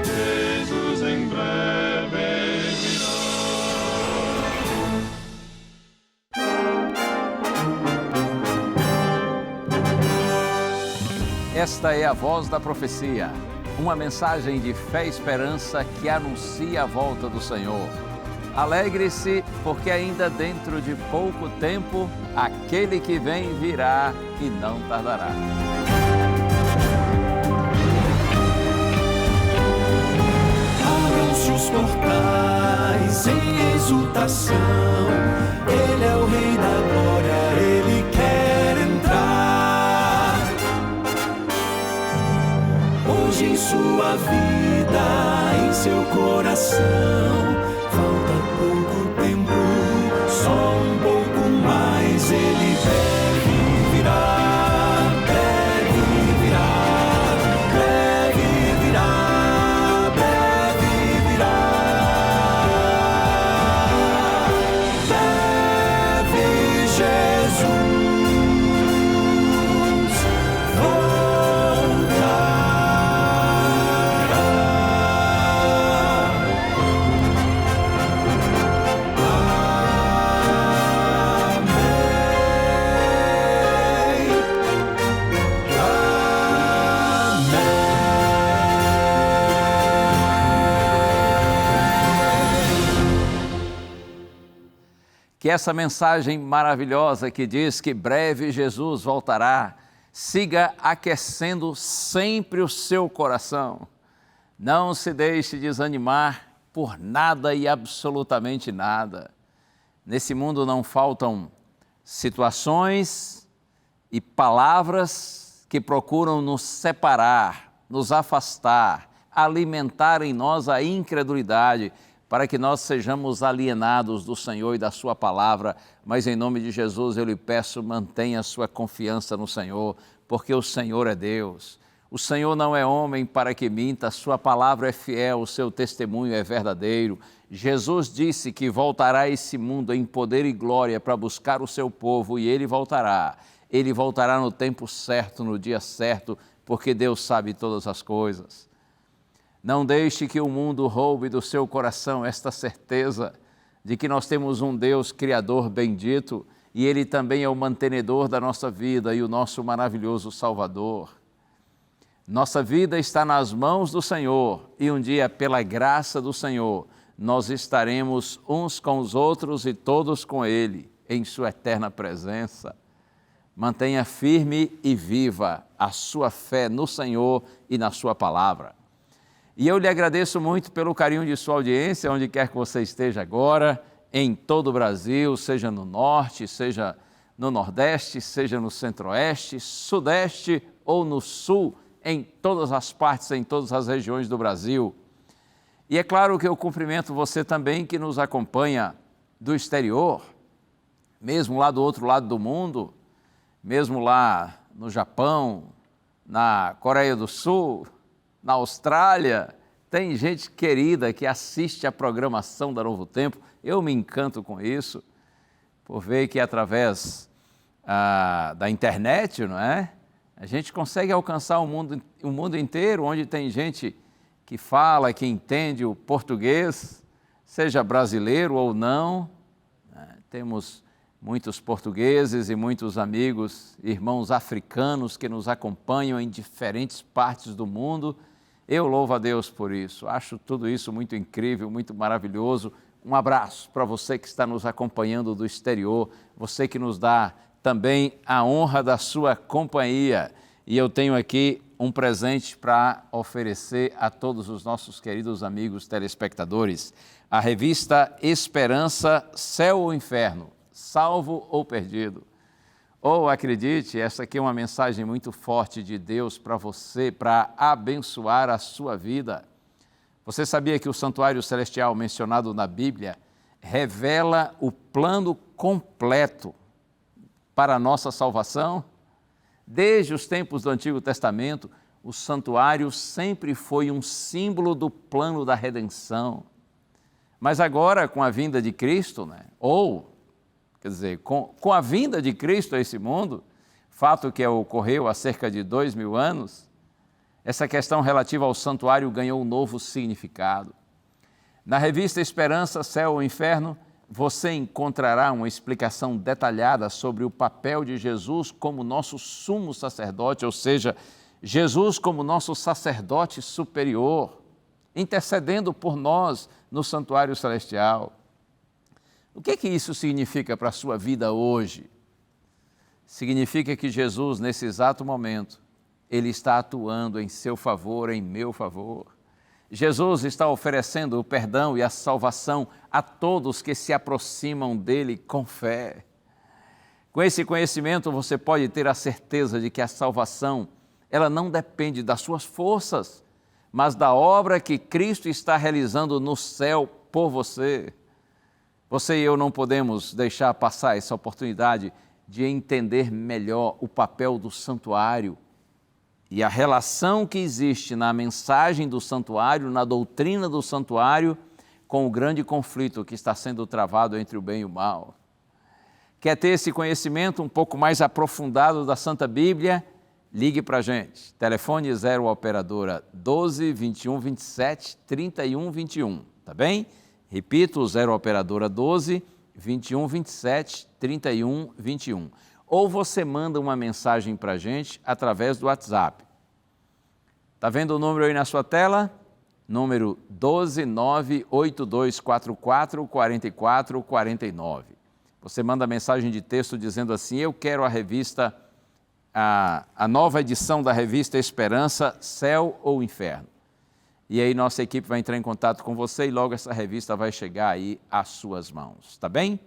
Jesus em breve virá. Esta é a Voz da Profecia, uma mensagem de fé e esperança que anuncia a volta do Senhor. Alegre-se, porque ainda dentro de pouco tempo, aquele que vem virá e não tardará. Abram-se os portais em exultação, Ele é o Rei da Glória, Ele quer entrar. Hoje em sua vida, em seu coração, falta pouco tempo, só um pouco mais, Ele deve virar, deve virar, deve virar, deve virar, deve Jesus Que essa mensagem maravilhosa que diz que breve Jesus voltará, siga aquecendo sempre o seu coração. Não se deixe desanimar por nada e absolutamente nada. Nesse mundo não faltam situações e palavras que procuram nos separar, nos afastar, alimentar em nós a incredulidade, para que nós sejamos alienados do Senhor e da sua palavra, mas em nome de Jesus eu lhe peço, mantenha a sua confiança no Senhor, porque o Senhor é Deus. O Senhor não é homem para que minta, a sua palavra é fiel, o seu testemunho é verdadeiro. Jesus disse que voltará a esse mundo em poder e glória para buscar o seu povo, e Ele voltará. Ele voltará no tempo certo, no dia certo, porque Deus sabe todas as coisas. Não deixe que o mundo roube do seu coração esta certeza de que nós temos um Deus Criador bendito e Ele também é o mantenedor da nossa vida e o nosso maravilhoso Salvador. Nossa vida está nas mãos do Senhor e um dia, pela graça do Senhor, nós estaremos uns com os outros e todos com Ele em sua eterna presença. Mantenha firme e viva a sua fé no Senhor e na sua palavra. E eu lhe agradeço muito pelo carinho de sua audiência, onde quer que você esteja agora, em todo o Brasil, seja no Norte, seja no Nordeste, seja no Centro-Oeste, Sudeste ou no Sul, em todas as partes, em todas as regiões do Brasil. E é claro que eu cumprimento você também que nos acompanha do exterior, mesmo lá do outro lado do mundo, mesmo lá no Japão, na Coreia do Sul, na Austrália. Tem gente querida que assiste a programação da Novo Tempo. Eu me encanto com isso, por ver que através da internet, não é? A gente consegue alcançar o mundo inteiro, onde tem gente que fala, que entende o português, seja brasileiro ou não. Temos muitos portugueses e muitos amigos, irmãos africanos que nos acompanham em diferentes partes do mundo. Eu louvo a Deus por isso, acho tudo isso muito incrível, muito maravilhoso. Um abraço para você que está nos acompanhando do exterior, você que nos dá também a honra da sua companhia. E eu tenho aqui um presente para oferecer a todos os nossos queridos amigos telespectadores. A revista Esperança, Céu ou Inferno, Salvo ou Perdido. Ou acredite, essa aqui é uma mensagem muito forte de Deus para você, para abençoar a sua vida. Você sabia que o santuário celestial mencionado na Bíblia revela o plano completo para a nossa salvação? Desde os tempos do Antigo Testamento, o santuário sempre foi um símbolo do plano da redenção. Mas agora, com a vinda de Cristo, com a vinda de Cristo a esse mundo, fato que ocorreu há cerca de 2000 anos, essa questão relativa ao santuário ganhou um novo significado. Na revista Esperança, Céu ou Inferno, você encontrará uma explicação detalhada sobre o papel de Jesus como nosso sumo sacerdote, ou seja, Jesus como nosso sacerdote superior, intercedendo por nós no santuário celestial. O que isso significa para a sua vida hoje? Significa que Jesus, nesse exato momento, Ele está atuando em seu favor, em meu favor. Jesus está oferecendo o perdão e a salvação a todos que se aproximam dele com fé. Com esse conhecimento, você pode ter a certeza de que a salvação, ela não depende das suas forças, mas da obra que Cristo está realizando no céu por você. Você e eu não podemos deixar passar essa oportunidade de entender melhor o papel do santuário e a relação que existe na mensagem do santuário, na doutrina do santuário, com o grande conflito que está sendo travado entre o bem e o mal. Quer ter esse conhecimento um pouco mais aprofundado da Santa Bíblia? Ligue para a gente. Telefone 0 operadora 12 21 27 31 21, tá bem? Repito, 0 operadora 12 21 27 31 21. Ou você manda uma mensagem para a gente através do WhatsApp. Está vendo o número aí na sua tela? Número 12982444449. Você manda mensagem de texto dizendo assim: eu quero a revista, a nova edição da revista Esperança, Céu ou Inferno. E aí nossa equipe vai entrar em contato com você e logo essa revista vai chegar aí às suas mãos, tá bem?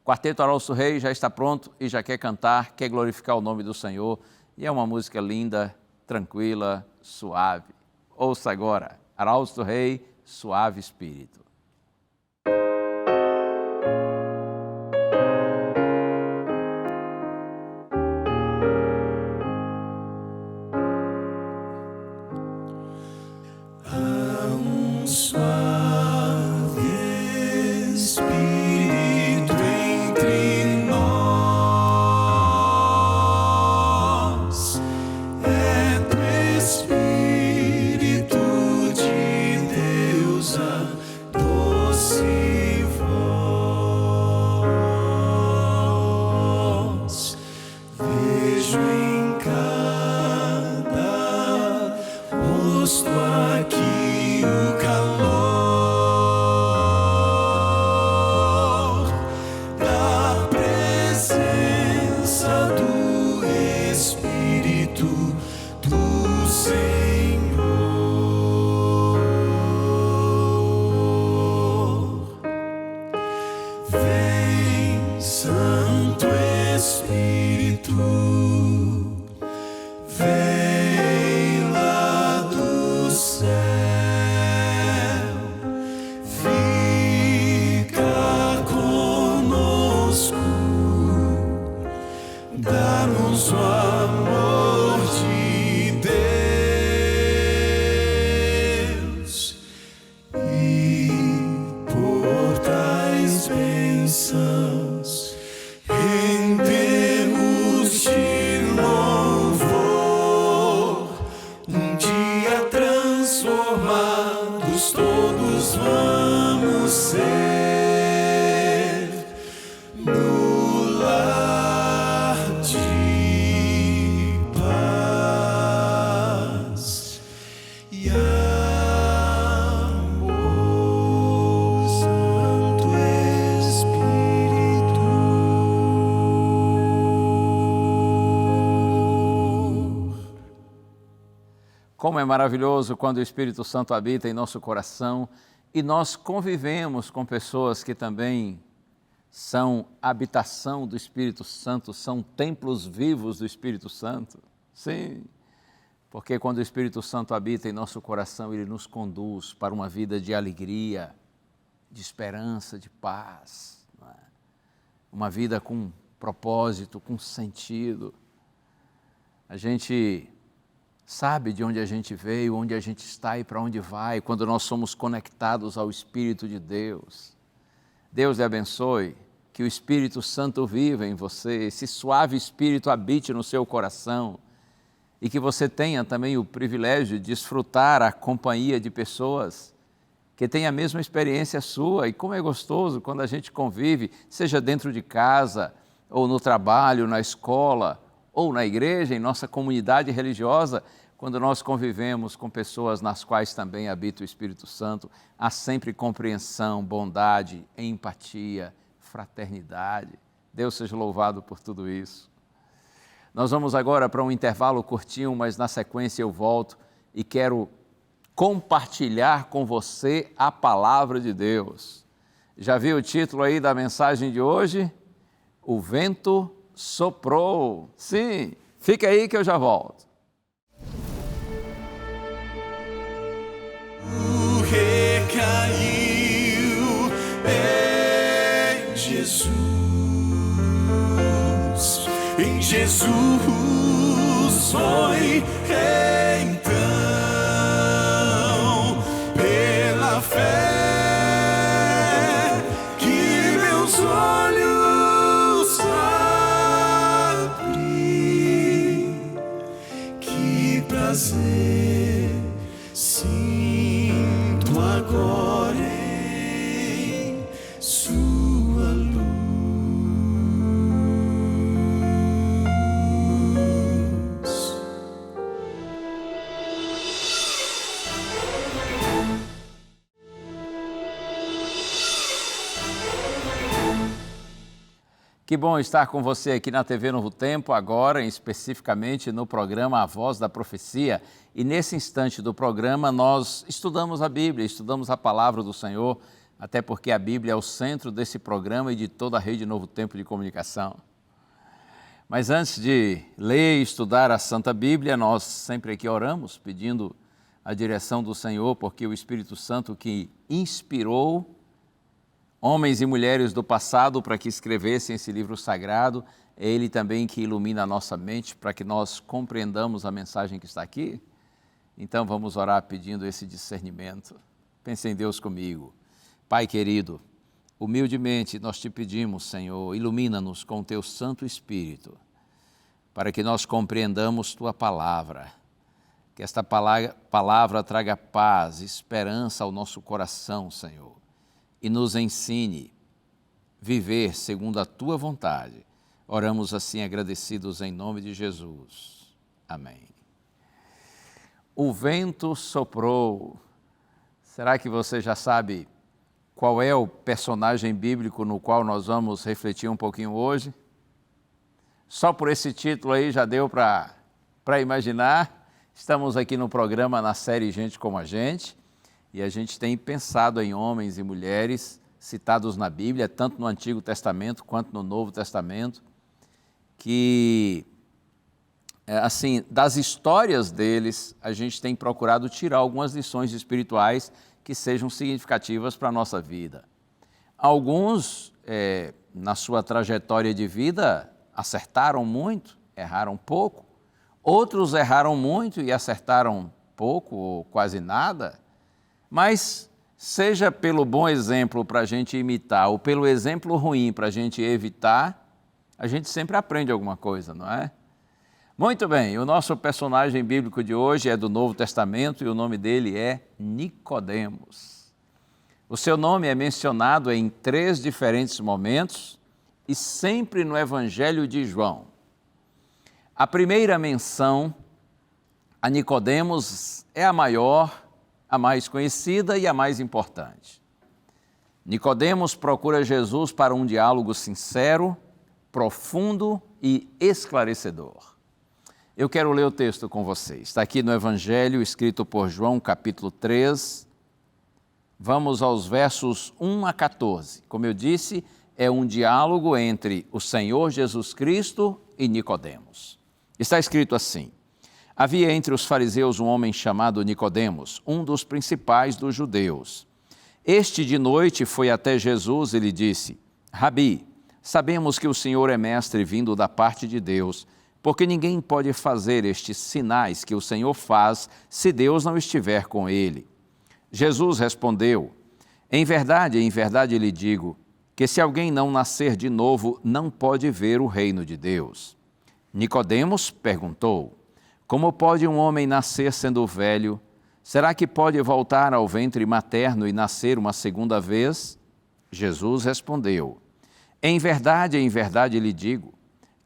Quarteto Arauto Rei já está pronto e já quer cantar, quer glorificar o nome do Senhor. E é uma música linda, tranquila, suave. Ouça agora, Arauto Rei, Suave Espírito. Dá-nos o amor de Deus e por tais bênçãos rendemos de louvor. Um dia transformados todos vamos ser. Como é maravilhoso quando o Espírito Santo habita em nosso coração e nós convivemos com pessoas que também são habitação do Espírito Santo, são templos vivos do Espírito Santo. Sim, porque quando o Espírito Santo habita em nosso coração, ele nos conduz para uma vida de alegria, de esperança, de paz, não é? Uma vida com propósito, com sentido. A gente sabe de onde a gente veio, onde a gente está e para onde vai, quando nós somos conectados ao Espírito de Deus. Deus lhe abençoe, que o Espírito Santo viva em você, esse suave Espírito habite no seu coração e que você tenha também o privilégio de desfrutar a companhia de pessoas que têm a mesma experiência sua. E como é gostoso quando a gente convive, seja dentro de casa, ou no trabalho, na escola, ou na igreja, em nossa comunidade religiosa, quando nós convivemos com pessoas nas quais também habita o Espírito Santo, há sempre compreensão, bondade, empatia, fraternidade. Deus seja louvado por tudo isso. Nós vamos agora para um intervalo curtinho, mas na sequência eu volto e quero compartilhar com você a palavra de Deus. Já viu o título aí da mensagem de hoje? O vento soprou. Sim, fica aí que eu já volto. Recaiu em Jesus, em Jesus foi então, pela fé que meus olhos abri, que prazer sinto agora em sua luz. Que bom estar com você aqui na TV Novo Tempo, agora especificamente no programa A Voz da Profecia. E nesse instante do programa nós estudamos a Bíblia, estudamos a Palavra do Senhor, até porque a Bíblia é o centro desse programa e de toda a rede Novo Tempo de comunicação. Mas antes de ler e estudar a Santa Bíblia, nós sempre aqui oramos, pedindo a direção do Senhor, porque o Espírito Santo que inspirou homens e mulheres do passado para que escrevessem esse livro sagrado, é Ele também que ilumina a nossa mente para que nós compreendamos a mensagem que está aqui. Então vamos orar pedindo esse discernimento. Pense em Deus comigo. Pai querido, humildemente nós te pedimos, Senhor, ilumina-nos com o Teu Santo Espírito, para que nós compreendamos Tua Palavra, que esta palavra traga paz, esperança ao nosso coração, Senhor, e nos ensine a viver segundo a Tua vontade. Oramos assim agradecidos em nome de Jesus. Amém. O vento soprou. Será que você já sabe qual é o personagem bíblico no qual nós vamos refletir um pouquinho hoje? Só por esse título aí já deu para imaginar. Estamos aqui no programa, na série Gente Como a Gente, e a gente tem pensado em homens e mulheres citados na Bíblia, tanto no Antigo Testamento quanto no Novo Testamento, que, assim, das histórias deles, a gente tem procurado tirar algumas lições espirituais que sejam significativas para a nossa vida. Alguns, na sua trajetória de vida, acertaram muito, erraram pouco. Outros erraram muito e acertaram pouco ou quase nada. Mas, seja pelo bom exemplo para a gente imitar ou pelo exemplo ruim para a gente evitar, a gente sempre aprende alguma coisa, não é? Muito bem, o nosso personagem bíblico de hoje é do Novo Testamento e o nome dele é Nicodemos. O seu nome é mencionado em 3 diferentes momentos e sempre no Evangelho de João. A primeira menção a Nicodemos é a maior, a mais conhecida e a mais importante. Nicodemos procura Jesus para um diálogo sincero, profundo e esclarecedor. Eu quero ler o texto com vocês. Está aqui no Evangelho, escrito por João, capítulo 3. Vamos aos versos 1 a 14. Como eu disse, é um diálogo entre o Senhor Jesus Cristo e Nicodemos. Está escrito assim: havia entre os fariseus um homem chamado Nicodemos, um dos principais dos judeus. Este de noite foi até Jesus e lhe disse: Rabi, sabemos que o Senhor é mestre vindo da parte de Deus, porque ninguém pode fazer estes sinais que o Senhor faz se Deus não estiver com ele. Jesus respondeu: em verdade lhe digo, que se alguém não nascer de novo, não pode ver o reino de Deus. Nicodemos perguntou: como pode um homem nascer sendo velho? Será que pode voltar ao ventre materno e nascer uma segunda vez? Jesus respondeu: em verdade lhe digo,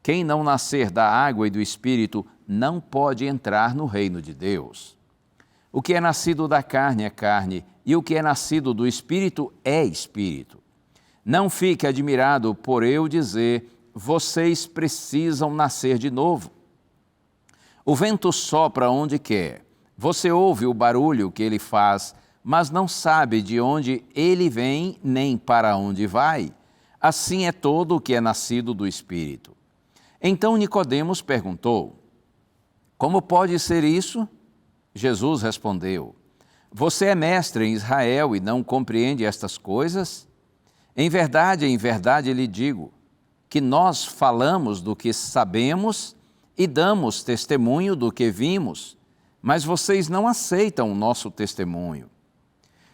quem não nascer da água e do Espírito não pode entrar no reino de Deus. O que é nascido da carne é carne, e o que é nascido do Espírito é Espírito. Não fique admirado por eu dizer: vocês precisam nascer de novo. O vento sopra onde quer, você ouve o barulho que ele faz, mas não sabe de onde ele vem nem para onde vai. Assim é todo o que é nascido do Espírito. Então Nicodemos perguntou: como pode ser isso? Jesus respondeu: você é mestre em Israel e não compreende estas coisas? Em verdade lhe digo, que nós falamos do que sabemos e damos testemunho do que vimos, mas vocês não aceitam o nosso testemunho.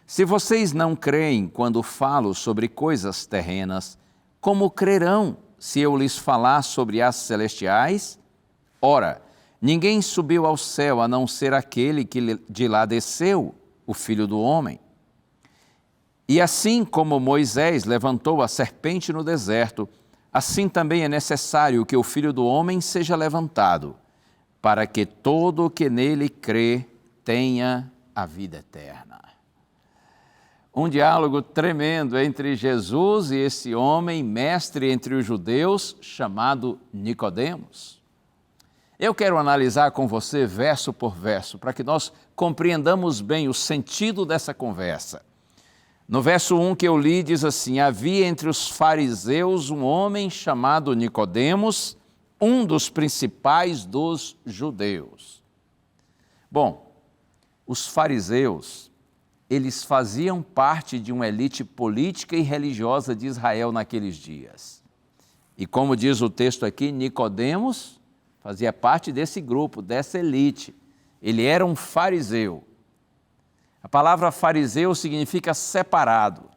Se vocês não creem quando falo sobre coisas terrenas, como crerão se eu lhes falar sobre as celestiais? Ora, ninguém subiu ao céu a não ser aquele que de lá desceu, o Filho do Homem. E assim como Moisés levantou a serpente no deserto, assim também é necessário que o Filho do Homem seja levantado, para que todo o que nele crê tenha a vida eterna. Um diálogo tremendo entre Jesus e esse homem, mestre entre os judeus, chamado Nicodemos. Eu quero analisar com você verso por verso, para que nós compreendamos bem o sentido dessa conversa. No verso 1 que eu li, diz assim: havia entre os fariseus um homem chamado Nicodemos, um dos principais dos judeus. Bom, os fariseus, eles faziam parte de uma elite política e religiosa de Israel naqueles dias. E como diz o texto aqui, Nicodemos fazia parte desse grupo, dessa elite. Ele era um fariseu. A palavra fariseu significa separado.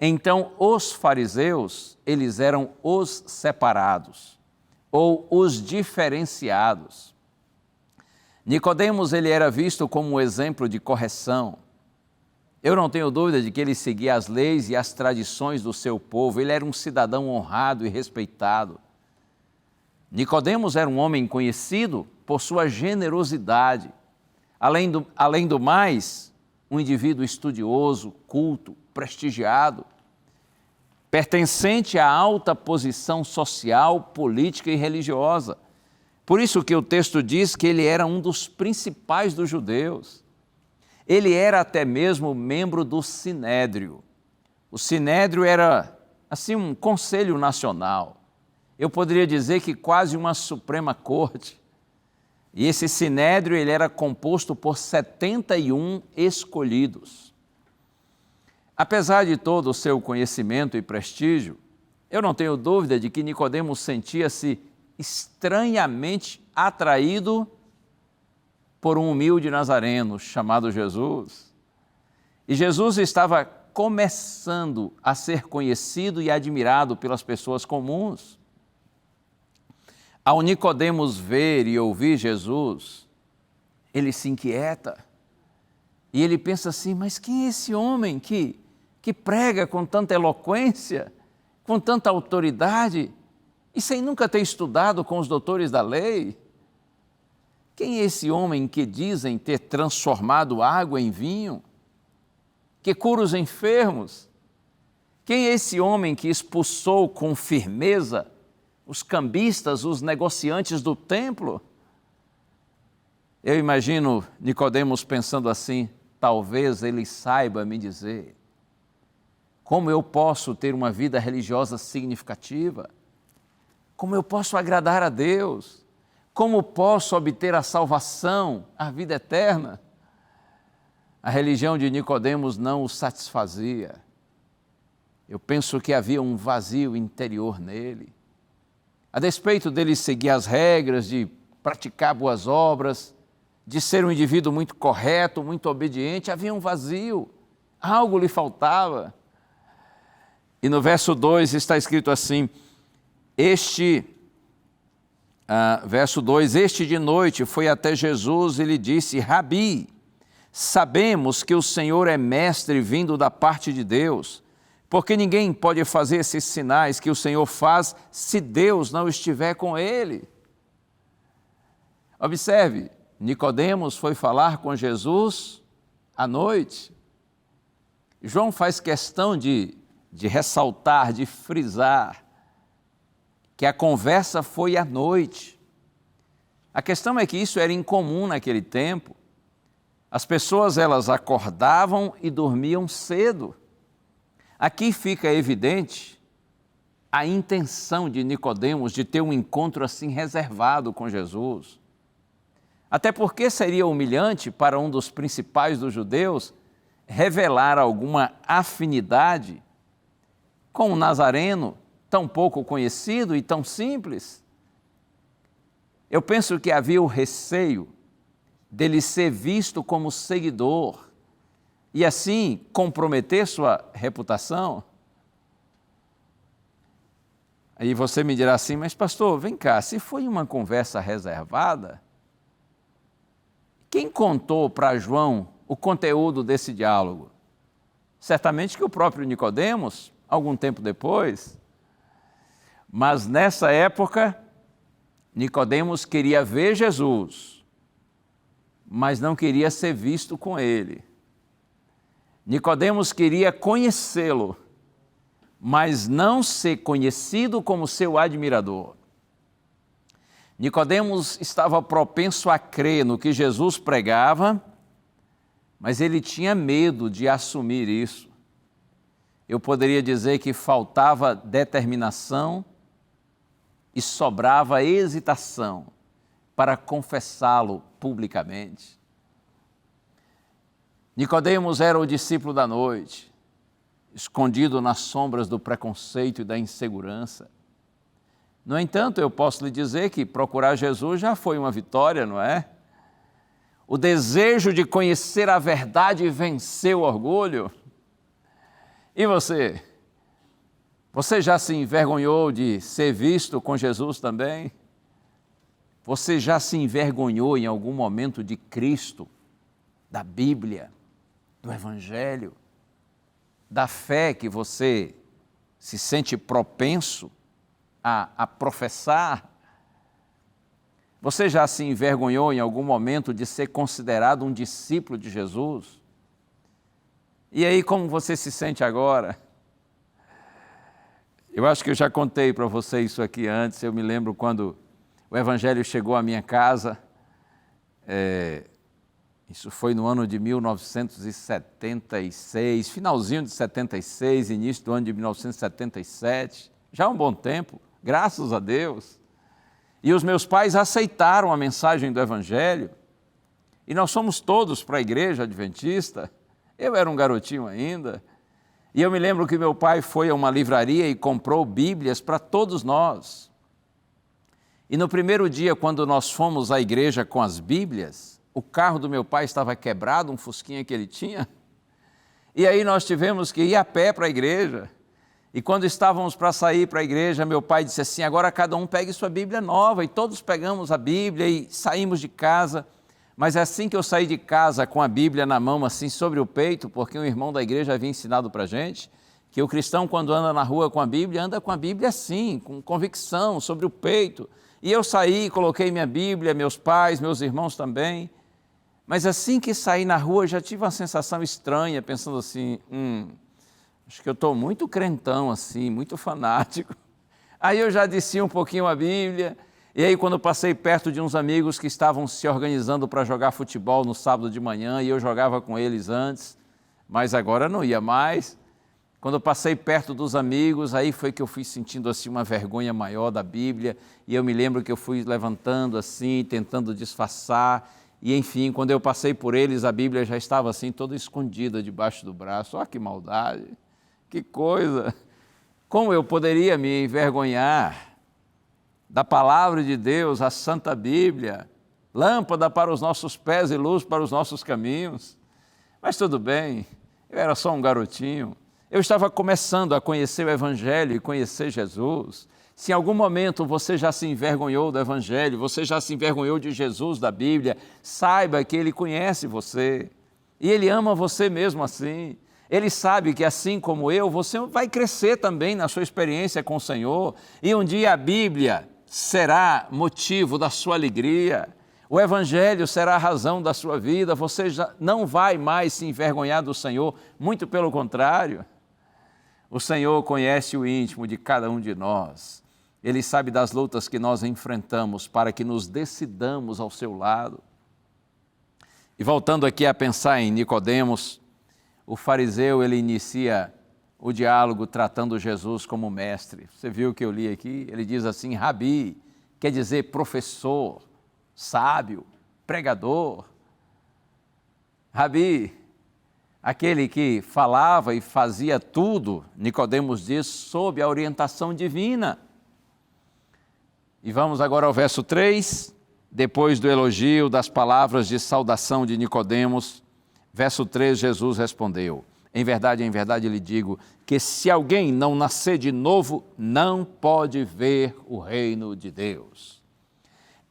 Então, os fariseus, eles eram os separados, ou os diferenciados. Nicodemos, ele era visto como um exemplo de correção. Eu não tenho dúvida de que ele seguia as leis e as tradições do seu povo. Ele era um cidadão honrado e respeitado. Nicodemos era um homem conhecido por sua generosidade. Além do mais, um indivíduo estudioso, culto, prestigiado, pertencente a alta posição social, política e religiosa. Por isso que o texto diz que ele era um dos principais dos judeus. Ele era até mesmo membro do Sinédrio. O Sinédrio era, assim, um conselho nacional. Eu poderia dizer que quase uma Suprema Corte. E esse Sinédrio, ele era composto por 71 escolhidos. Apesar de todo o seu conhecimento e prestígio, eu não tenho dúvida de que Nicodemos sentia-se estranhamente atraído por um humilde nazareno chamado Jesus. E Jesus estava começando a ser conhecido e admirado pelas pessoas comuns. Ao Nicodemos ver e ouvir Jesus, ele se inquieta e ele pensa assim: mas quem é esse homem que prega com tanta eloquência, com tanta autoridade e sem nunca ter estudado com os doutores da lei? Quem é esse homem que dizem ter transformado água em vinho, que cura os enfermos? Quem é esse homem que expulsou com firmeza os cambistas, os negociantes do templo? Eu imagino Nicodemos pensando assim: talvez ele saiba me dizer como eu posso ter uma vida religiosa significativa, como eu posso agradar a Deus, como posso obter a salvação, a vida eterna. A religião de Nicodemos não o satisfazia. Eu penso que havia um vazio interior nele. A despeito dele seguir as regras, de praticar boas obras, de ser um indivíduo muito correto, muito obediente, havia um vazio, algo lhe faltava. E no verso 2 está escrito assim, verso 2, este de noite foi até Jesus e lhe disse, Rabi, sabemos que o Senhor é mestre vindo da parte de Deus, porque ninguém pode fazer esses sinais que o Senhor faz se Deus não estiver com ele. Observe, Nicodemos foi falar com Jesus à noite. João faz questão de ressaltar, de frisar, que a conversa foi à noite. A questão é que isso era incomum naquele tempo. As pessoas, elas acordavam e dormiam cedo. Aqui fica evidente a intenção de Nicodemos de ter um encontro assim reservado com Jesus. Até porque seria humilhante para um dos principais dos judeus revelar alguma afinidade com um nazareno tão pouco conhecido e tão simples. Eu penso que havia o receio dele ser visto como seguidor e assim comprometer sua reputação. Aí você me dirá assim, mas pastor, vem cá, se foi uma conversa reservada, quem contou para João o conteúdo desse diálogo? Certamente que o próprio Nicodemos, algum tempo depois. Mas nessa época, Nicodemos queria ver Jesus, mas não queria ser visto com ele. Nicodemos queria conhecê-lo, mas não ser conhecido como seu admirador. Nicodemos estava propenso a crer no que Jesus pregava, mas ele tinha medo de assumir isso. Eu poderia dizer que faltava determinação e sobrava hesitação para confessá-lo publicamente. Nicodemos era o discípulo da noite, escondido nas sombras do preconceito e da insegurança. No entanto, eu posso lhe dizer que procurar Jesus já foi uma vitória, não é? O desejo de conhecer a verdade venceu o orgulho. E você? Você já se envergonhou de ser visto com Jesus também? Você já se envergonhou em algum momento de Cristo, da Bíblia, do Evangelho, da fé que você se sente propenso a professar? Você já se envergonhou em algum momento de ser considerado um discípulo de Jesus? E aí, como você se sente agora? Eu acho que eu já contei para você isso aqui antes. Eu me lembro quando o Evangelho chegou à minha casa, isso foi no ano de 1976, finalzinho de 76, início do ano de 1977, já há um bom tempo, graças a Deus. E os meus pais aceitaram a mensagem do Evangelho, e nós fomos todos para a igreja adventista. Eu era um garotinho ainda, e eu me lembro que meu pai foi a uma livraria e comprou Bíblias para todos nós. E no primeiro dia, quando nós fomos à igreja com as Bíblias, o carro do meu pai estava quebrado, um fusquinha que ele tinha, e aí nós tivemos que ir a pé para a igreja. E quando estávamos para sair para a igreja, meu pai disse assim, agora cada um pegue sua Bíblia nova, e todos pegamos a Bíblia e saímos de casa. Mas assim que eu saí de casa com a Bíblia na mão, assim sobre o peito, porque um irmão da igreja havia ensinado para a gente, que o cristão quando anda na rua com a Bíblia, anda com a Bíblia assim, com convicção, sobre o peito. E eu saí, coloquei minha Bíblia, meus pais, meus irmãos também. Mas assim que saí na rua, já tive uma sensação estranha, pensando assim, acho que eu estou muito crentão assim, muito fanático. Aí eu já desci um pouquinho a Bíblia, e aí quando eu passei perto de uns amigos que estavam se organizando para jogar futebol no sábado de manhã, e eu jogava com eles antes, mas agora não ia mais. Quando eu passei perto dos amigos, aí foi que eu fui sentindo assim uma vergonha maior da Bíblia, e eu me lembro que eu fui levantando assim, tentando disfarçar, e enfim, quando eu passei por eles, a Bíblia já estava assim, toda escondida debaixo do braço. Olha que maldade, que coisa! Como eu poderia me envergonhar da palavra de Deus, a Santa Bíblia, lâmpada para os nossos pés e luz para os nossos caminhos. Mas tudo bem, eu era só um garotinho. Eu estava começando a conhecer o Evangelho e conhecer Jesus. Se em algum momento você já se envergonhou do Evangelho, você já se envergonhou de Jesus, da Bíblia, saiba que Ele conhece você e Ele ama você mesmo assim. Ele sabe que assim como eu, você vai crescer também na sua experiência com o Senhor e um dia a Bíblia será motivo da sua alegria. O Evangelho será a razão da sua vida, você já não vai mais se envergonhar do Senhor, muito pelo contrário. O Senhor conhece o íntimo de cada um de nós. Ele sabe das lutas que nós enfrentamos para que nos decidamos ao seu lado. E voltando aqui a pensar em Nicodemos, o fariseu, ele inicia o diálogo tratando Jesus como mestre. Você viu o que eu li aqui? Ele diz assim, Rabi, quer dizer professor, sábio, pregador. Rabi, aquele que falava e fazia tudo, Nicodemos diz, sob a orientação divina. E vamos agora ao verso 3, depois do elogio das palavras de saudação de Nicodemos, verso 3, Jesus respondeu, em verdade, lhe digo, que se alguém não nascer de novo, não pode ver o reino de Deus.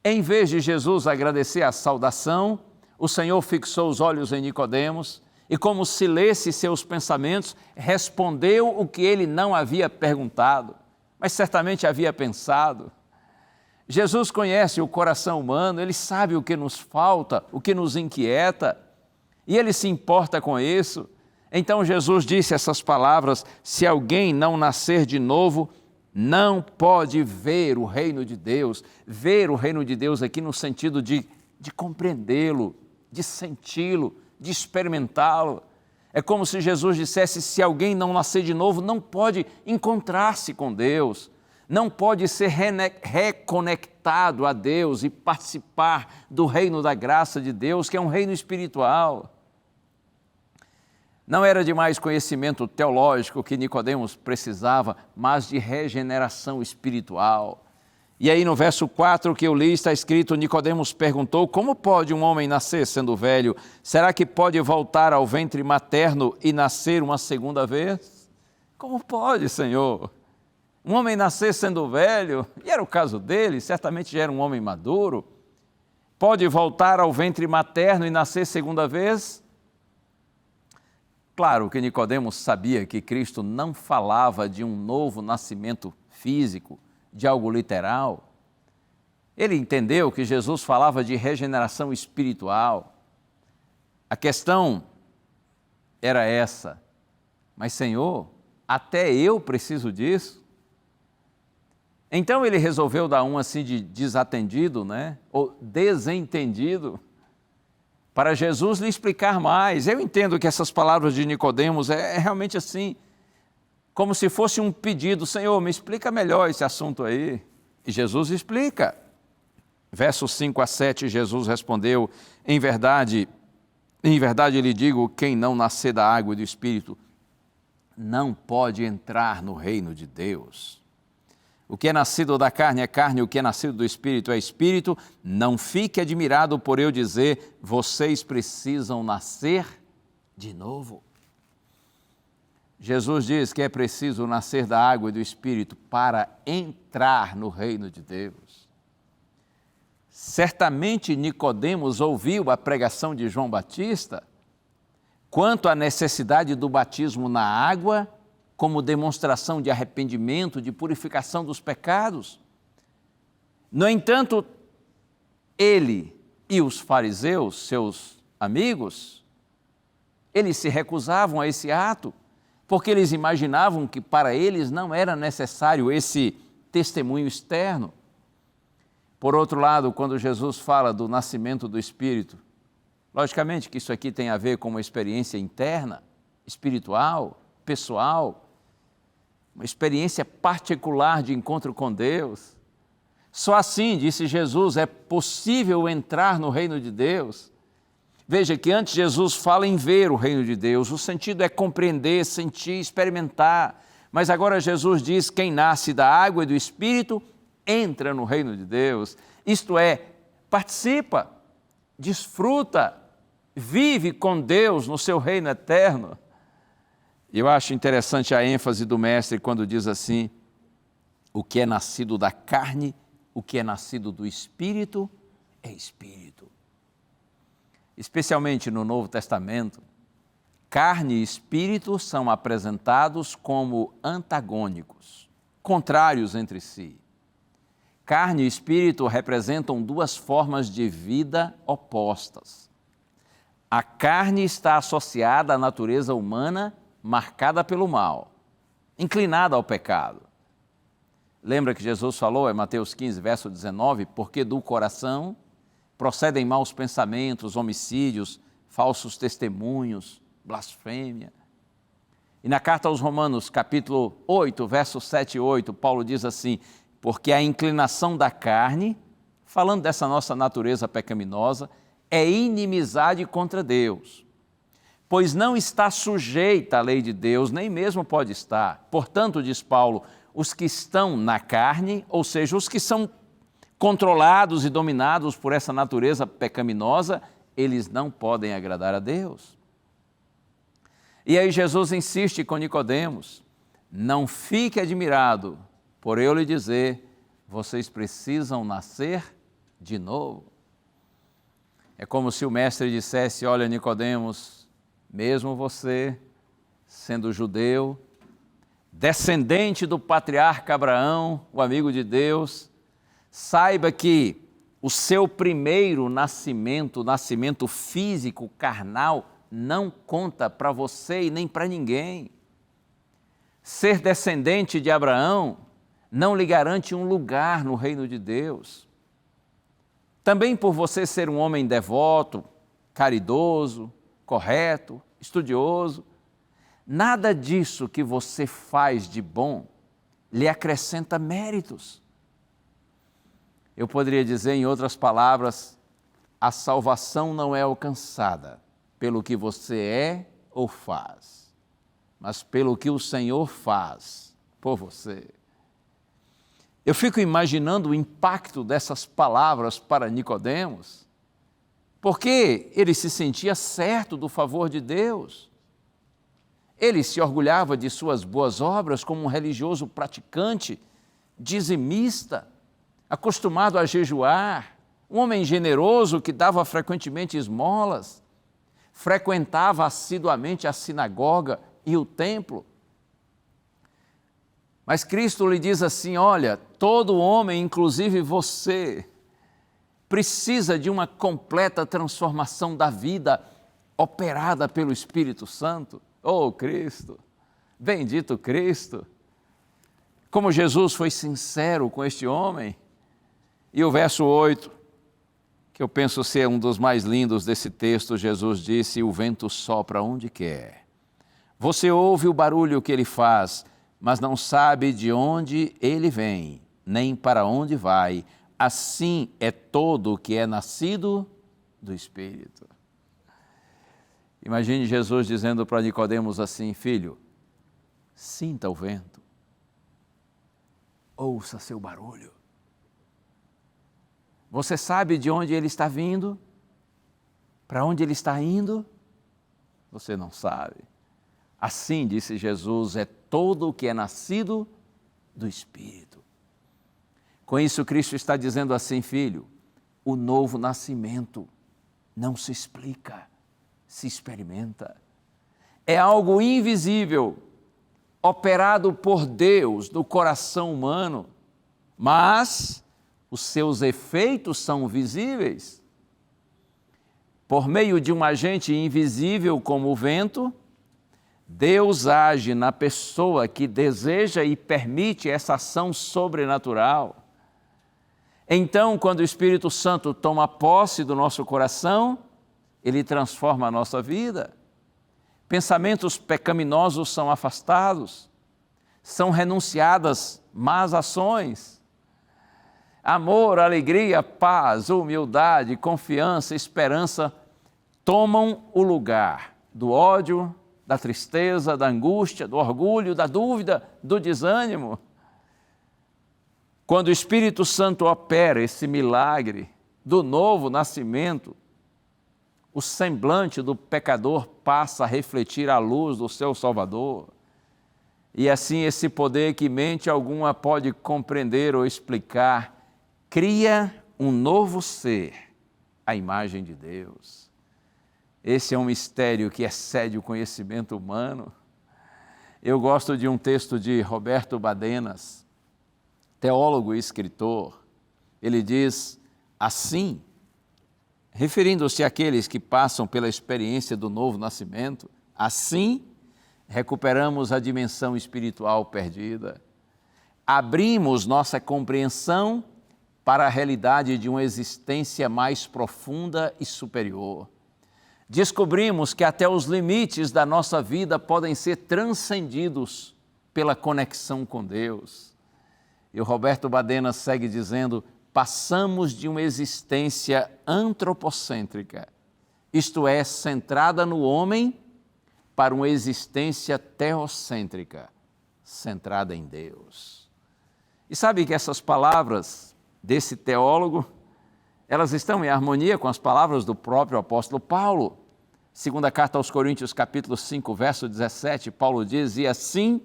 Em vez de Jesus agradecer a saudação, o Senhor fixou os olhos em Nicodemos e, como se lesse seus pensamentos, respondeu o que ele não havia perguntado, mas certamente havia pensado. Jesus conhece o coração humano, Ele sabe o que nos falta, o que nos inquieta, e Ele se importa com isso. Então Jesus disse essas palavras, se alguém não nascer de novo, não pode ver o reino de Deus. Ver o reino de Deus aqui no sentido de compreendê-lo, de senti-lo, de experimentá-lo. É como se Jesus dissesse, se alguém não nascer de novo, não pode encontrar-se com Deus, não pode ser reconectado a Deus e participar do reino da graça de Deus, que é um reino espiritual. Não era de mais conhecimento teológico que Nicodemos precisava, mas de regeneração espiritual. E aí no verso 4 que eu li está escrito, Nicodemos perguntou, como pode um homem nascer sendo velho? Será que pode voltar ao ventre materno e nascer uma segunda vez? Como pode, Senhor? Um homem nascer sendo velho, e era o caso dele, certamente já era um homem maduro, pode voltar ao ventre materno e nascer segunda vez? Claro que Nicodemos sabia que Cristo não falava de um novo nascimento físico, de algo literal. Ele entendeu que Jesus falava de regeneração espiritual. A questão era essa, mas Senhor, até eu preciso disso? Então ele resolveu dar um assim de desatendido, ou desentendido, para Jesus lhe explicar mais. Eu entendo que essas palavras de Nicodemos é realmente assim, como se fosse um pedido, Senhor, me explica melhor esse assunto aí. E Jesus explica. Versos 5 a 7, Jesus respondeu, em verdade lhe digo, quem não nascer da água e do Espírito não pode entrar no reino de Deus. O que é nascido da carne é carne, o que é nascido do Espírito é Espírito. Não fique admirado por eu dizer, vocês precisam nascer de novo. Jesus diz que é preciso nascer da água e do Espírito para entrar no reino de Deus. Certamente Nicodemos ouviu a pregação de João Batista quanto à necessidade do batismo na água como demonstração de arrependimento, de purificação dos pecados. No entanto, ele e os fariseus, seus amigos, eles se recusavam a esse ato, porque eles imaginavam que para eles não era necessário esse testemunho externo. Por outro lado, quando Jesus fala do nascimento do Espírito, logicamente que isso aqui tem a ver com uma experiência interna, espiritual, pessoal, uma experiência particular de encontro com Deus. Só assim, disse Jesus, é possível entrar no reino de Deus. Veja que antes Jesus fala em ver o reino de Deus, o sentido é compreender, sentir, experimentar. Mas agora Jesus diz, quem nasce da água e do Espírito entra no reino de Deus, isto é, participa, desfruta, vive com Deus no seu reino eterno. E eu acho interessante a ênfase do mestre quando diz assim: o que é nascido da carne, o que é nascido do Espírito, é Espírito. Especialmente no Novo Testamento, carne e espírito são apresentados como antagônicos, contrários entre si. Carne e espírito representam duas formas de vida opostas. A carne está associada à natureza humana marcada pelo mal, inclinada ao pecado. Lembra que Jesus falou, em Mateus 15, verso 19, porque do coração procedem maus pensamentos, homicídios, falsos testemunhos, blasfêmia. E na carta aos Romanos, capítulo 8, versos 7 e 8, Paulo diz assim: porque a inclinação da carne, falando dessa nossa natureza pecaminosa, é inimizade contra Deus, pois não está sujeita à lei de Deus, nem mesmo pode estar. Portanto, diz Paulo, os que estão na carne, ou seja, os que são controlados e dominados por essa natureza pecaminosa, eles não podem agradar a Deus. E aí Jesus insiste com Nicodemos: não fique admirado por eu lhe dizer, vocês precisam nascer de novo. É como se o mestre dissesse: olha, Nicodemos, mesmo você, sendo judeu, descendente do patriarca Abraão, o amigo de Deus, saiba que o seu primeiro nascimento, o nascimento físico, carnal, não conta para você e nem para ninguém. Ser descendente de Abraão não lhe garante um lugar no reino de Deus. Também por você ser um homem devoto, caridoso, correto, estudioso, nada disso que você faz de bom lhe acrescenta méritos. Eu poderia dizer, em outras palavras, a salvação não é alcançada pelo que você é ou faz, mas pelo que o Senhor faz por você. Eu fico imaginando o impacto dessas palavras para Nicodemos, porque ele se sentia certo do favor de Deus. Ele se orgulhava de suas boas obras como um religioso praticante, dizimista, acostumado a jejuar, um homem generoso que dava frequentemente esmolas, frequentava assiduamente a sinagoga e o templo. Mas Cristo lhe diz assim: olha, todo homem, inclusive você, precisa de uma completa transformação da vida operada pelo Espírito Santo. Oh, Cristo, bendito Cristo! Como Jesus foi sincero com este homem. E o verso 8, que eu penso ser um dos mais lindos desse texto, Jesus disse: o vento sopra onde quer. Você ouve o barulho que ele faz, mas não sabe de onde ele vem, nem para onde vai. Assim é todo o que é nascido do Espírito. Imagine Jesus dizendo para Nicodemos assim: filho, sinta o vento, ouça seu barulho. Você sabe de onde ele está vindo? Para onde ele está indo? Você não sabe. Assim, disse Jesus, é todo o que é nascido do Espírito. Com isso, Cristo está dizendo assim: filho, o novo nascimento não se explica, se experimenta. É algo invisível, operado por Deus no coração humano, mas os seus efeitos são visíveis. Por meio de um agente invisível como o vento, Deus age na pessoa que deseja e permite essa ação sobrenatural. Então, quando o Espírito Santo toma posse do nosso coração, ele transforma a nossa vida. Pensamentos pecaminosos são afastados, são renunciadas más ações. Amor, alegria, paz, humildade, confiança, esperança tomam o lugar do ódio, da tristeza, da angústia, do orgulho, da dúvida, do desânimo. Quando o Espírito Santo opera esse milagre do novo nascimento, o semblante do pecador passa a refletir a luz do seu Salvador. E assim esse poder que mente alguma pode compreender ou explicar, cria um novo ser, a imagem de Deus. Esse é um mistério que excede o conhecimento humano. Eu gosto de um texto de Roberto Badenas, teólogo e escritor. Ele diz assim, referindo-se àqueles que passam pela experiência do novo nascimento, assim recuperamos a dimensão espiritual perdida, abrimos nossa compreensão para a realidade de uma existência mais profunda e superior. Descobrimos que até os limites da nossa vida podem ser transcendidos pela conexão com Deus. E o Roberto Badenas segue dizendo, passamos de uma existência antropocêntrica, isto é, centrada no homem, para uma existência teocêntrica, centrada em Deus. E sabe que essas palavras desse teólogo, elas estão em harmonia com as palavras do próprio apóstolo Paulo. Segunda carta aos Coríntios, capítulo 5, verso 17, Paulo diz, e assim,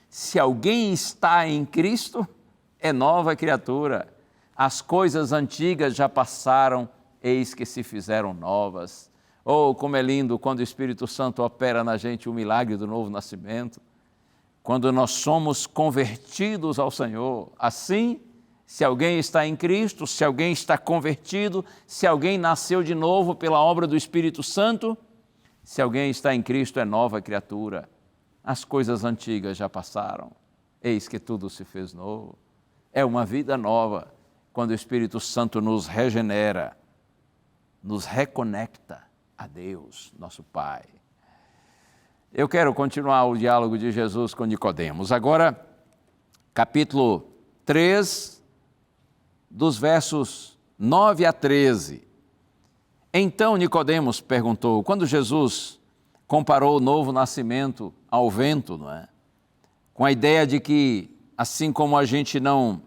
se alguém está em Cristo, é nova criatura. As coisas antigas já passaram, eis que se fizeram novas. Oh, como é lindo quando o Espírito Santo opera na gente o milagre do novo nascimento. Quando nós somos convertidos ao Senhor. Assim, se alguém está em Cristo, se alguém está convertido, se alguém nasceu de novo pela obra do Espírito Santo, se alguém está em Cristo é nova criatura. As coisas antigas já passaram, eis que tudo se fez novo. É uma vida nova, quando o Espírito Santo nos regenera, nos reconecta a Deus, nosso Pai. Eu quero continuar o diálogo de Jesus com Nicodemos. Agora, capítulo 3, dos versos 9 a 13. Então Nicodemos perguntou, quando Jesus comparou o novo nascimento ao vento, não é? Com a ideia de que, assim como a gente não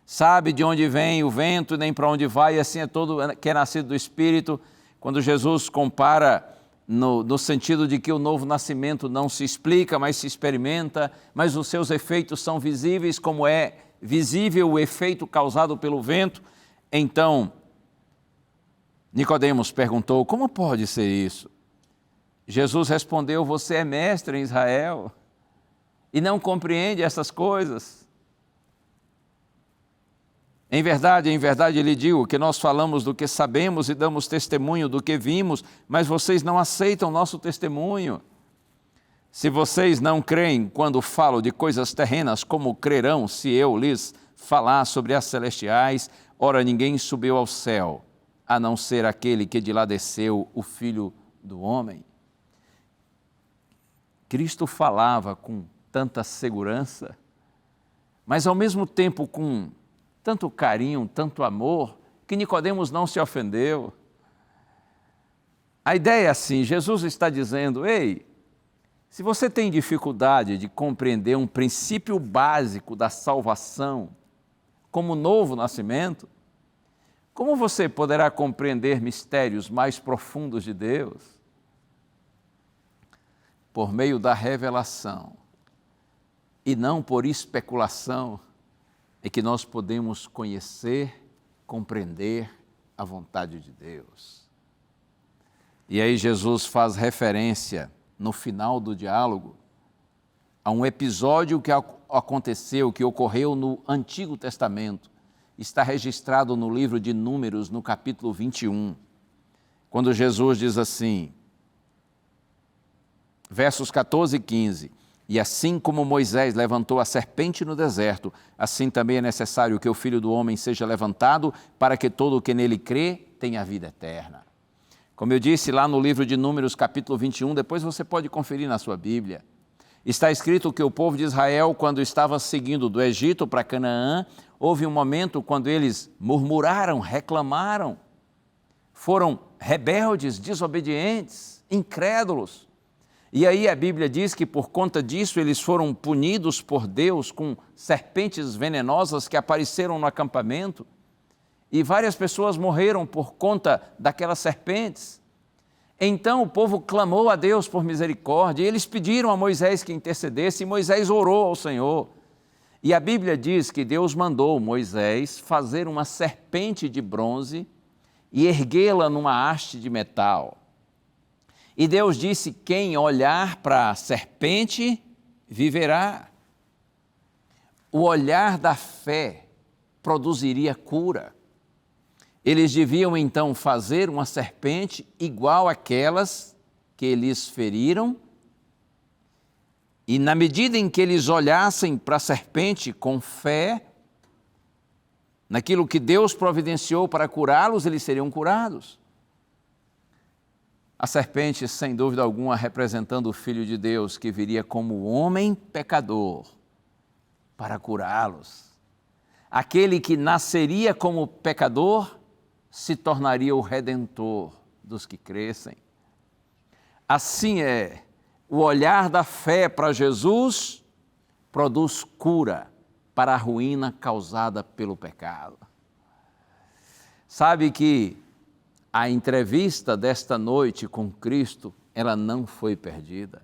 sabe de onde vem o vento, nem para onde vai, assim é todo que é nascido do Espírito, quando Jesus compara no sentido de que o novo nascimento não se explica, mas se experimenta, mas os seus efeitos são visíveis, como é visível o efeito causado pelo vento. Então, Nicodemos perguntou, como pode ser isso? Jesus respondeu, você é mestre em Israel e não compreende essas coisas. Em verdade lhe digo que nós falamos do que sabemos e damos testemunho do que vimos, mas vocês não aceitam nosso testemunho. Se vocês não creem quando falo de coisas terrenas, como crerão se eu lhes falar sobre as celestiais? Ora, ninguém subiu ao céu, a não ser aquele que de lá desceu, o Filho do Homem. Cristo falava com tanta segurança, mas ao mesmo tempo com tanto carinho, tanto amor, que Nicodemos não se ofendeu. A ideia é assim, Jesus está dizendo, ei, se você tem dificuldade de compreender um princípio básico da salvação, como novo nascimento, como você poderá compreender mistérios mais profundos de Deus? Por meio da revelação, e não por especulação, é que nós podemos conhecer, compreender a vontade de Deus. E aí Jesus faz referência, no final do diálogo, a um episódio que aconteceu, que ocorreu no Antigo Testamento. Está registrado no livro de Números, no capítulo 21, quando Jesus diz assim, versos 14 e 15, e assim como Moisés levantou a serpente no deserto, assim também é necessário que o Filho do Homem seja levantado, para que todo o que nele crê tenha a vida eterna. Como eu disse lá no livro de Números, capítulo 21, depois você pode conferir na sua Bíblia, está escrito que o povo de Israel, quando estava seguindo do Egito para Canaã, houve um momento quando eles murmuraram, reclamaram, foram rebeldes, desobedientes, incrédulos. E aí a Bíblia diz que por conta disso eles foram punidos por Deus com serpentes venenosas que apareceram no acampamento. E várias pessoas morreram por conta daquelas serpentes. Então o povo clamou a Deus por misericórdia, e eles pediram a Moisés que intercedesse, e Moisés orou ao Senhor. E a Bíblia diz que Deus mandou Moisés fazer uma serpente de bronze e erguê-la numa haste de metal. E Deus disse: quem olhar para a serpente viverá. O olhar da fé produziria cura. Eles deviam então fazer uma serpente igual àquelas que eles feriram, e na medida em que eles olhassem para a serpente com fé, naquilo que Deus providenciou para curá-los, eles seriam curados. A serpente, sem dúvida alguma, representando o Filho de Deus, que viria como homem pecador para curá-los. Aquele que nasceria como pecador se tornaria o Redentor dos que crescem. Assim é, o olhar da fé para Jesus produz cura para a ruína causada pelo pecado. Sabe que a entrevista desta noite com Cristo, ela não foi perdida.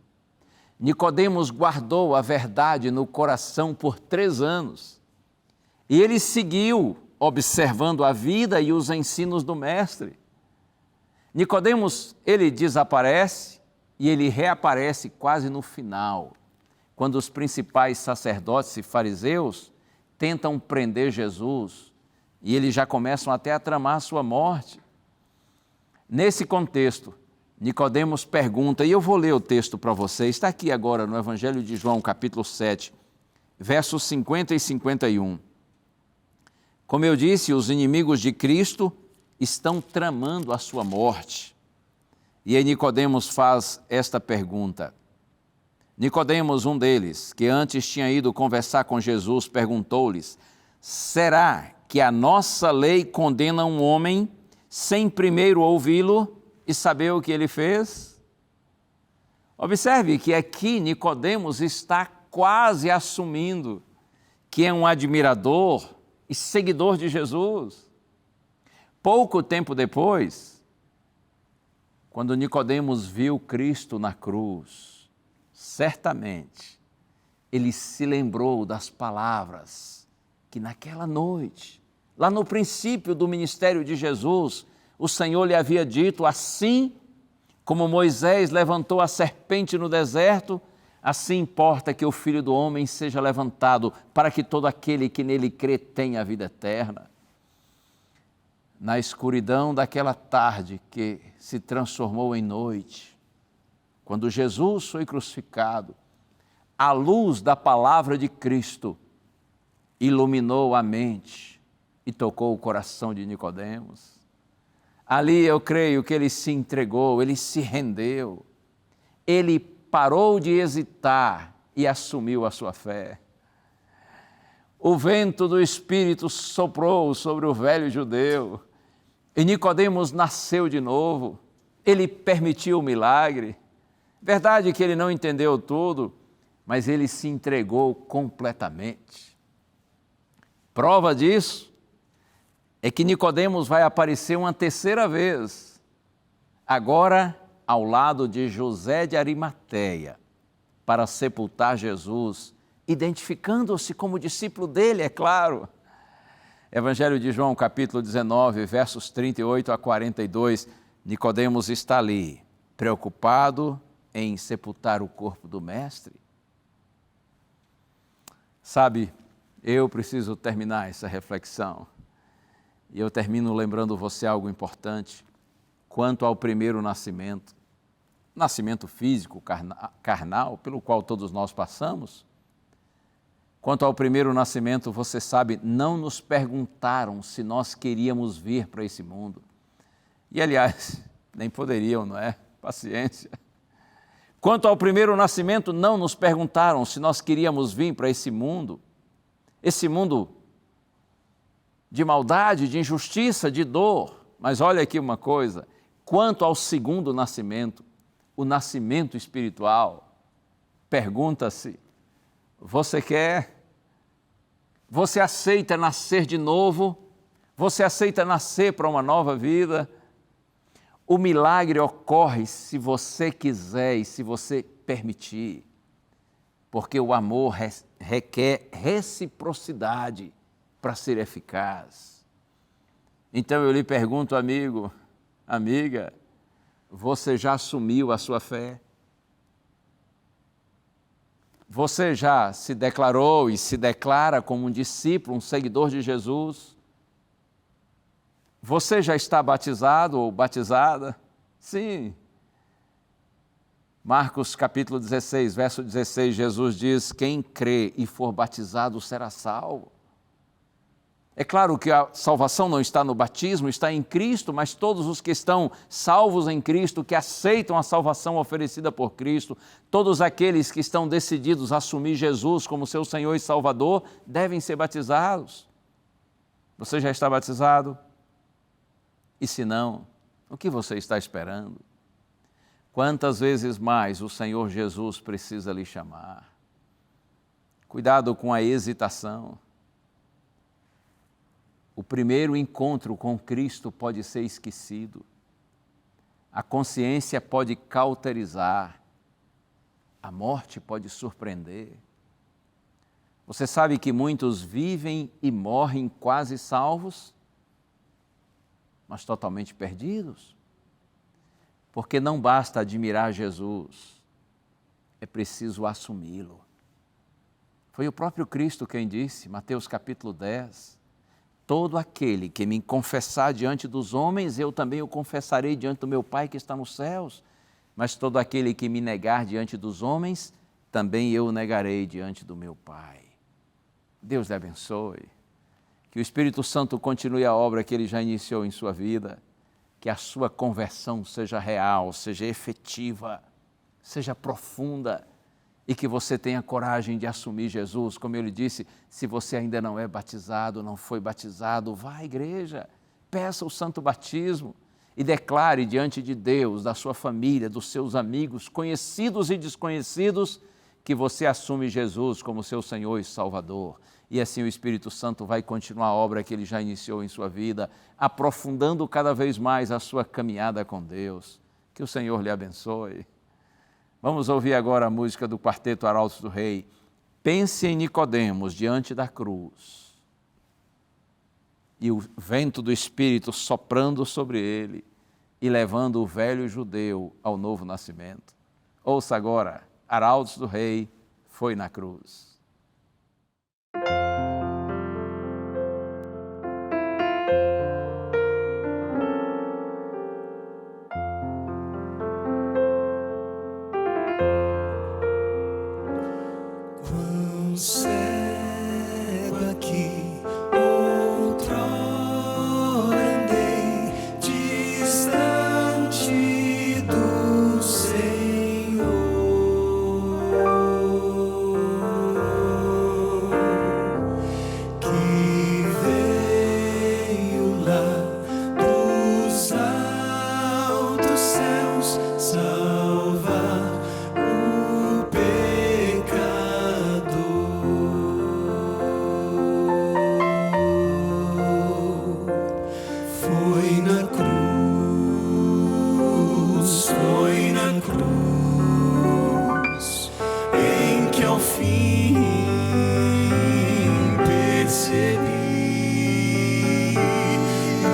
Nicodemos guardou a verdade no coração por 3 anos. E ele seguiu observando a vida e os ensinos do Mestre. Nicodemos, ele desaparece e ele reaparece quase no final, quando os principais sacerdotes e fariseus tentam prender Jesus e eles já começam até a tramar a sua morte. Nesse contexto, Nicodemos pergunta, e eu vou ler o texto para vocês, está aqui agora no Evangelho de João, capítulo 7, versos 50 e 51. Como eu disse, os inimigos de Cristo estão tramando a sua morte. E aí Nicodemos faz esta pergunta. Nicodemos, um deles, que antes tinha ido conversar com Jesus, perguntou-lhes: será que a nossa lei condena um homem sem primeiro ouvi-lo e saber o que ele fez? Observe que aqui Nicodemos está quase assumindo que é um admirador e seguidor de Jesus. Pouco tempo depois, quando Nicodemos viu Cristo na cruz, certamente ele se lembrou das palavras que naquela noite, lá no princípio do ministério de Jesus, o Senhor lhe havia dito: assim como Moisés levantou a serpente no deserto, assim importa que o Filho do Homem seja levantado, para que todo aquele que nele crê tenha a vida eterna. Na escuridão daquela tarde que se transformou em noite, quando Jesus foi crucificado, a luz da palavra de Cristo iluminou a mente e tocou o coração de Nicodemos. Ali eu creio que ele se entregou, ele se rendeu, ele parou de hesitar e assumiu a sua fé. O vento do Espírito soprou sobre o velho judeu e Nicodemos nasceu de novo. Ele permitiu o milagre. Verdade que ele não entendeu tudo, mas ele se entregou completamente. Prova disso é que Nicodemos vai aparecer uma terceira vez, agora ao lado de José de Arimateia, para sepultar Jesus, identificando-se como discípulo dele, é claro. Evangelho de João, capítulo 19, versos 38 a 42, Nicodemos está ali, preocupado em sepultar o corpo do Mestre. Sabe, eu preciso terminar essa reflexão. E eu termino lembrando você algo importante. Quanto ao primeiro nascimento, nascimento físico, carnal, pelo qual todos nós passamos. Quanto ao primeiro nascimento, você sabe, não nos perguntaram se nós queríamos vir para esse mundo. E, aliás, nem poderiam, não é? Paciência. Quanto ao primeiro nascimento, não nos perguntaram se nós queríamos vir para esse mundo de maldade, de injustiça, de dor. Mas olha aqui uma coisa, quanto ao segundo nascimento, o nascimento espiritual, pergunta-se: você quer? Você aceita nascer de novo? Você aceita nascer para uma nova vida? O milagre ocorre se você quiser e se você permitir, porque o amor requer reciprocidade para ser eficaz. Então eu lhe pergunto, amigo, amiga, você já assumiu a sua fé? Você já se declarou e se declara como um discípulo, um seguidor de Jesus? Você já está batizado ou batizada? Sim. Marcos capítulo 16, verso 16, Jesus diz: quem crê e for batizado será salvo. É claro que a salvação não está no batismo, está em Cristo, mas todos os que estão salvos em Cristo, que aceitam a salvação oferecida por Cristo, todos aqueles que estão decididos a assumir Jesus como seu Senhor e Salvador, devem ser batizados. Você já está batizado? E se não, o que você está esperando? Quantas vezes mais o Senhor Jesus precisa lhe chamar? Cuidado com a hesitação. O primeiro encontro com Cristo pode ser esquecido. A consciência pode cauterizar. A morte pode surpreender. Você sabe que muitos vivem e morrem quase salvos, mas totalmente perdidos? Porque não basta admirar Jesus, é preciso assumi-lo. Foi o próprio Cristo quem disse, Mateus capítulo 10, todo aquele que me confessar diante dos homens, eu também o confessarei diante do meu Pai que está nos céus. Mas todo aquele que me negar diante dos homens, também eu o negarei diante do meu Pai. Deus lhe abençoe. Que o Espírito Santo continue a obra que Ele já iniciou em sua vida. Que a sua conversão seja real, seja efetiva, seja profunda. E que você tenha coragem de assumir Jesus. Como eu lhe disse, se você ainda não é batizado, não foi batizado, vá à igreja, peça o santo batismo e declare diante de Deus, da sua família, dos seus amigos, conhecidos e desconhecidos, que você assume Jesus como seu Senhor e Salvador. E assim o Espírito Santo vai continuar a obra que Ele já iniciou em sua vida, aprofundando cada vez mais a sua caminhada com Deus. Que o Senhor lhe abençoe. Vamos ouvir agora a música do Quarteto Arautos do Rei. Pense em Nicodemos diante da cruz. E o vento do Espírito soprando sobre ele e levando o velho judeu ao novo nascimento. Ouça agora, Arautos do Rei foi na cruz. Cego aqui, outrora andei distante do Senhor. Que veio lá dos altos céus salvar o pecador. Foi na cruz, em que ao fim percebi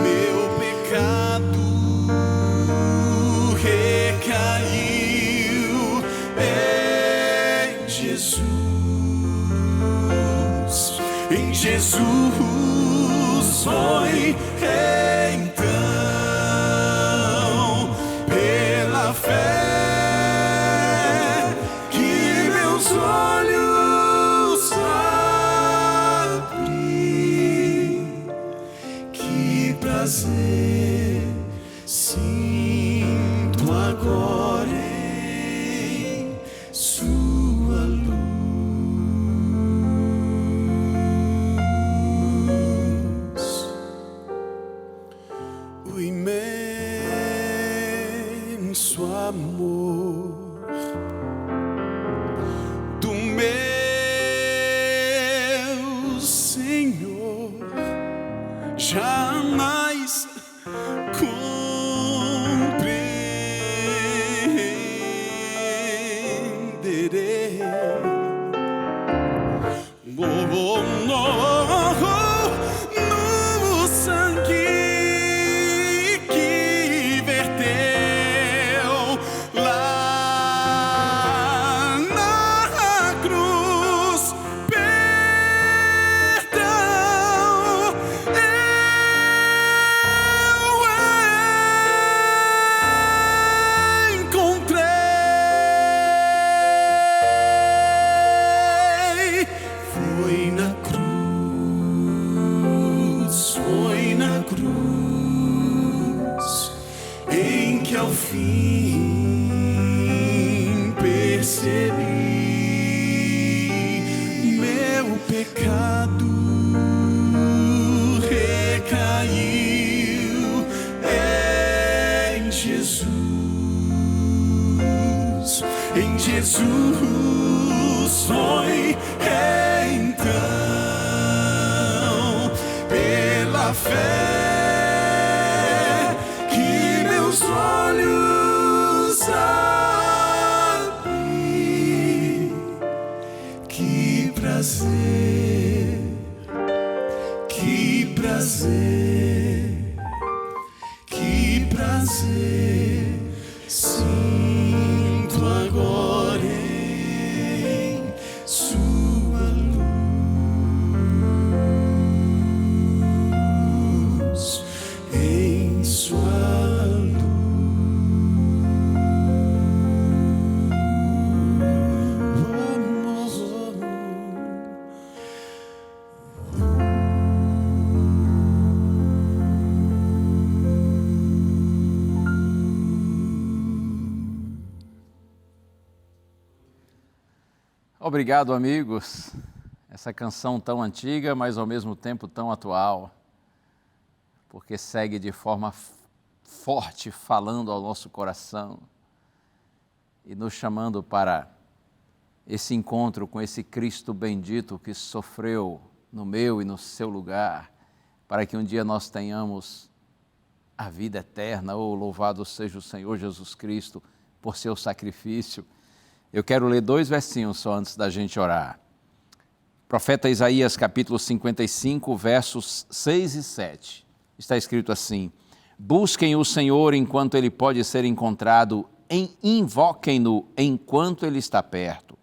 meu pecado recaiu em Jesus. Em Jesus foi então pela fé que meus olhos abri. Que prazer sinto agora em sua luz. O imenso amor pecado recaiu em Jesus. Em Jesus foi então, pela fé que meus olhos abri. Que prazer, que prazer, que prazer sinto agora em sua luz, em sua luz. Obrigado, amigos. Essa canção tão antiga, mas ao mesmo tempo tão atual, porque segue de forma forte falando ao nosso coração e nos chamando para esse encontro com esse Cristo bendito que sofreu no meu e no seu lugar, para que um dia nós tenhamos a vida eterna. Oh, louvado seja o Senhor Jesus Cristo por seu sacrifício. Eu quero ler 2 versinhos só antes da gente orar. Profeta Isaías, capítulo 55, versos 6 e 7. Está escrito assim: busquem o Senhor enquanto Ele pode ser encontrado, invoquem-no enquanto Ele está perto.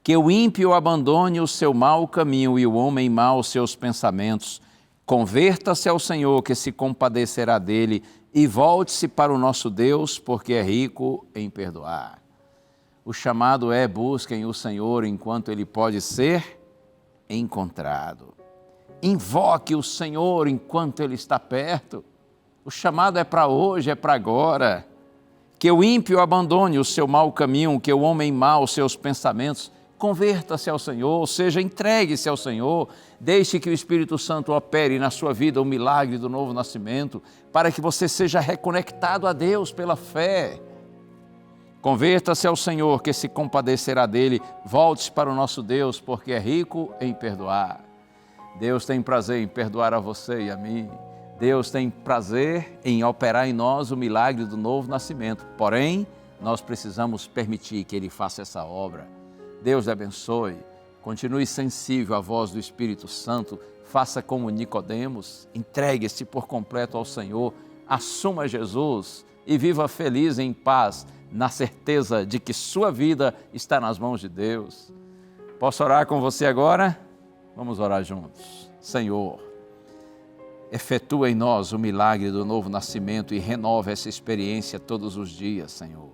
Que o ímpio abandone o seu mau caminho e o homem mau seus pensamentos. Converta-se ao Senhor, que se compadecerá dele, e volte-se para o nosso Deus, porque é rico em perdoar. O chamado é: busquem o Senhor enquanto Ele pode ser encontrado. Invoque o Senhor enquanto Ele está perto. O chamado é para hoje, é para agora. Que o ímpio abandone o seu mau caminho, que o homem mau os seus pensamentos. Converta-se ao Senhor, ou seja, entregue-se ao Senhor. Deixe que o Espírito Santo opere na sua vida o milagre do novo nascimento, para que você seja reconectado a Deus pela fé. Converta-se ao Senhor, que se compadecerá dele. Volte-se para o nosso Deus, porque é rico em perdoar. Deus tem prazer em perdoar a você e a mim. Deus tem prazer em operar em nós o milagre do novo nascimento. Porém, nós precisamos permitir que Ele faça essa obra. Deus lhe abençoe. Continue sensível à voz do Espírito Santo. Faça como Nicodemos. Entregue-se por completo ao Senhor. Assuma Jesus e viva feliz em paz, na certeza de que sua vida está nas mãos de Deus. Posso orar com você agora? Vamos orar juntos. Senhor, efetua em nós o milagre do novo nascimento e renova essa experiência todos os dias, Senhor,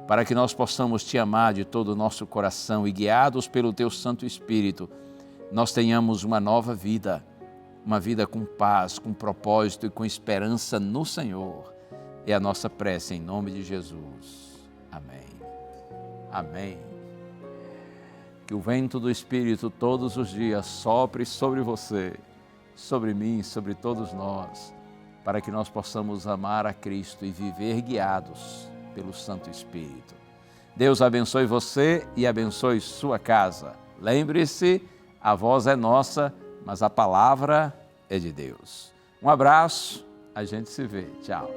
para que nós possamos Te amar de todo o nosso coração e, guiados pelo Teu Santo Espírito, nós tenhamos uma nova vida, uma vida com paz, com propósito e com esperança no Senhor. É a nossa prece em nome de Jesus. Amém. Amém. Que o vento do Espírito todos os dias sopre sobre você, sobre mim, sobre todos nós, para que nós possamos amar a Cristo e viver guiados pelo Santo Espírito. Deus abençoe você e abençoe sua casa. Lembre-se, a voz é nossa, mas a palavra é de Deus. Um abraço, a gente se vê. Tchau.